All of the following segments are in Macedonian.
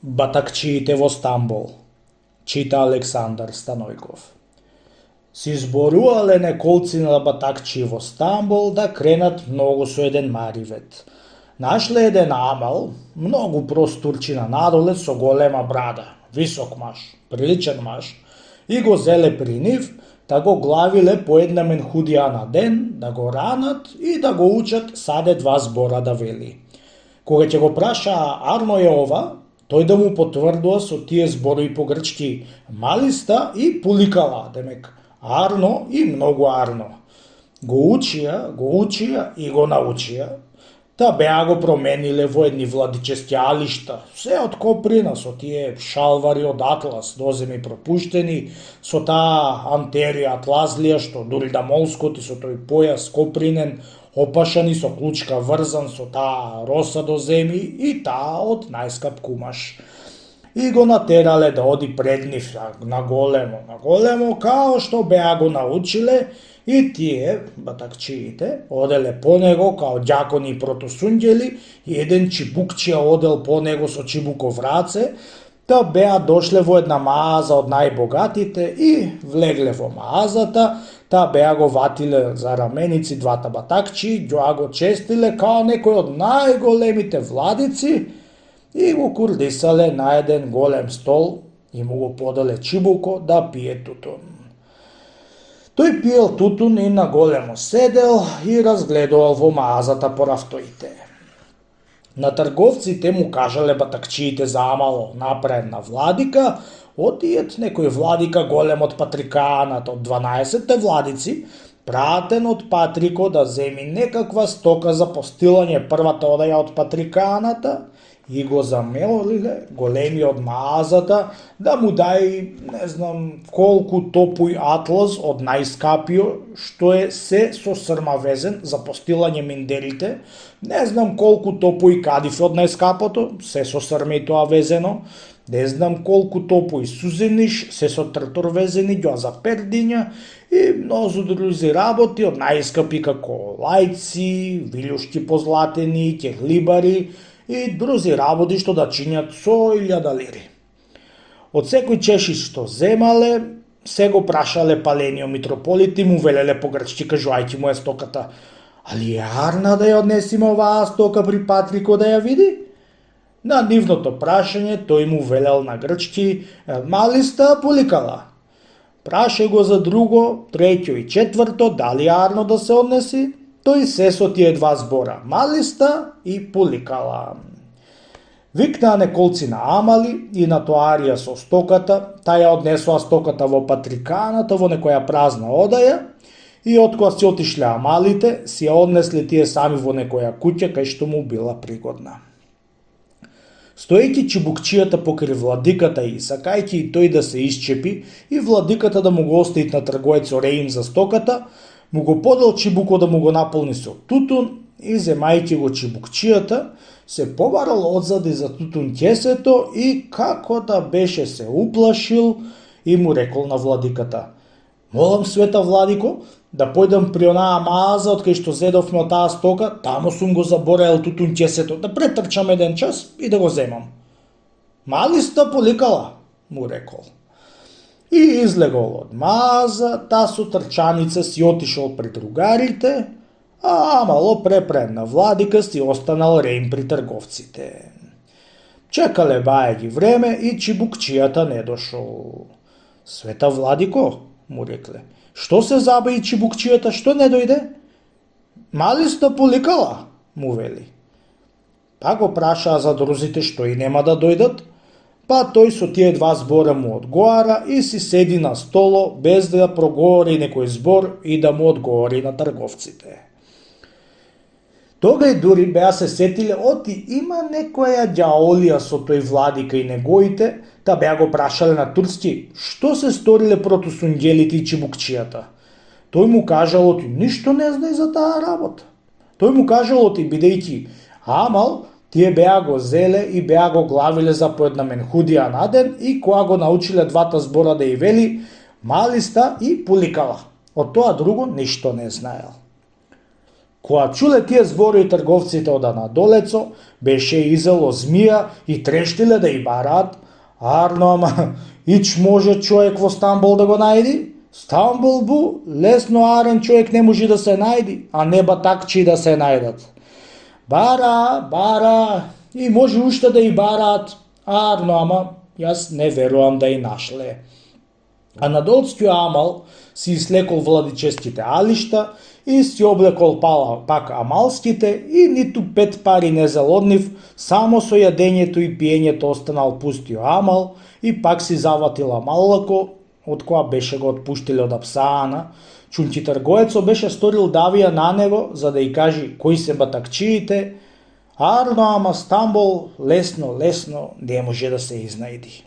Батакчиите во Стамбол, чита Александар Станојков. Си зборувале неколцина батакчи во Стамбол да кренат многу со еден маривет. Нашле еден амал, многу простурчина надоле со голема брада, висок маж, приличен маж, и го зеле при нив, да го главиле по една менхудија на ден, да го ранат и да го учат саде 2 збора да вели. Кога ќе го прашаа арно е ова, тој да му потврдува со тие зборови по грчки малиста и пуликала, демек арно и многу арно. Го учија и го научија, да беа го промениле во едни владически алишта, се од коприна, со тие шалвари од атлас, доземи пропуштени, со таа антерија атлазлија, што дури да молскот и со тој појас копринен, опашан и со клучка врзан со таа роса до земи и таа од најскап кумаш. И го натерале да оди пред нив на големо, као што беа го научиле, и тие, батакчиите, оделе по него као ѓакони и протосунѓели, и еден чибукчија одел по него со чибуков раце, да беа дошле во една мааза од најбогатите и влегле во маазата, та беа го ватиле за раменици 2 батакчи, ѓоа го честиле као некој од најголемите владици и го курдисале на еден голем стол и му го поделе чибуко да пие тутун. Тој пиел тутун и на големо седел и разгледувал во маазата по рафтоите. На трговците му кажале батакчиите за амало направена владика, отиет некој владика голем од Патрикаанат, од 12 владици, пратен од Патрико да земи некаква стока за постилање првата одаја од Патрикааната, и го замолиле големиот маазата да му дај не знам колку топуј атлас од најскапио, што е се со срма везен за постилање миндерите, не знам колку топуј кадиф од најскапото, се со срме и тоа везено, не знам колку топуј сузениш, се со тртор везени, ѓоа за пердиња, и мнозу друзи работи од најскапи како лајци, вилјушки позлатени, ќехлибари, и друзи работи што да чинјат со 1000 лири. Од секој чешич што земале, се го прашале палениот митрополит и му велеле по грчки кажувајќи му е стоката: али е арна да ја однесиме оваа стока при Патрико да ја види? На нивното прашање тој му велел на грчки: малиста пуликала. Праше го за друго, треќо и четврто дали арно да се однеси, тој се со тие 2 збора, малиста и пуликала. Викнаа неколцина амали и натоарија со стоката, таја однесоа стоката во Патрикааната во некоја празна одаја, и откога си отишле амалите, си ја однесле тие сами во некоја куќа кај што му била пригодна. Стоејќи чибукчијата покрај владиката и сакајќи тој да се исчепи и владиката да му го остави на трговецот реим за стоката, му го подел чибуко да му го наполни со тутун и земајќи го чибукчијата, се побарал одзади за тутун ќесето и како да беше се уплашил и му рекол на владиката: молам света владико, да појдам при онаа мааза од кај што зедовме од таа стока, таму сум го заборел тутун ќесето, да претрчам еден час и да го земам. Малиста поликала, му рекол. И излегол од мааза, та со трчаница си отишол при другарите, а амало препредна владика си останал реим при трговците. Чекале бајаги време и чибукчијата не дошол. Света владико, му рекле, што се забави чибукчијата, што не дојде? Малиста поликала, му вели. Па го прашаа за друзите што и нема да дојдат, па тој со тие 2 збора му одговара и си седи на столо без да проговори некој збор и да му одговори на трговците. Тога и дури беа се сетиле оти има некоја ѓаолија со тој владика и негоите, та беа го прашале на турски што се сториле протосунѓелите и чибукчијата. Тој му кажал оти ништо не знае за таа работа. Тој му кажал оти бидејќи амал тие беа го зеле и беа го главиле за по една менхудија на ден и кога го научиле 2 збора да ја вели малиста и пуликала. Од тоа друго ништо не знаел. Која чуле тие збори трговците од Анадолецо, беше изело змија и трештиле да и бараат. Арно, ама, ич може човек во Стамбул да го најди? Стамбул бу, лесно арен човек не може да се најди, а не батакчи да се најдат. Бара, и може уште да и бараат. Арно, ама, јас не верувам да и нашле. Анадолскиот амал си isлекол владическите алишта и си облекол пак амалските и ниту 5 пари не залоднив, само со јадењето и пиењето останал пустиот амал и пак си заватил амаллако, од која беше го отпуштиле од Апсаана. Чунти тргоецо беше сторил давија на него за да и кажи кои се батакчиите. Арно, ама Стамбул лесно не може да се изнајди.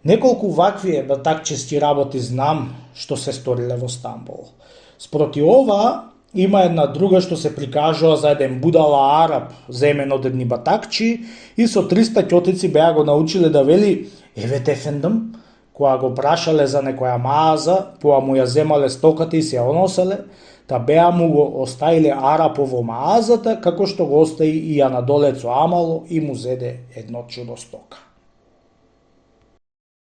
Неколку вакви батакчески работи знам што се сториле во Стамбул. Спроти ова, има една друга што се прикажува за еден будала араб, земен од едни батакчи и со 300 ќотици беа го научиле да вели евет ефендам, која го прашале за некоја мааза, поа му ја земале стоката и се ја оноселе, та беа му го оставиле арапово маазата, како што го остави и Анадолецо амало и му зеде едно чудо стока.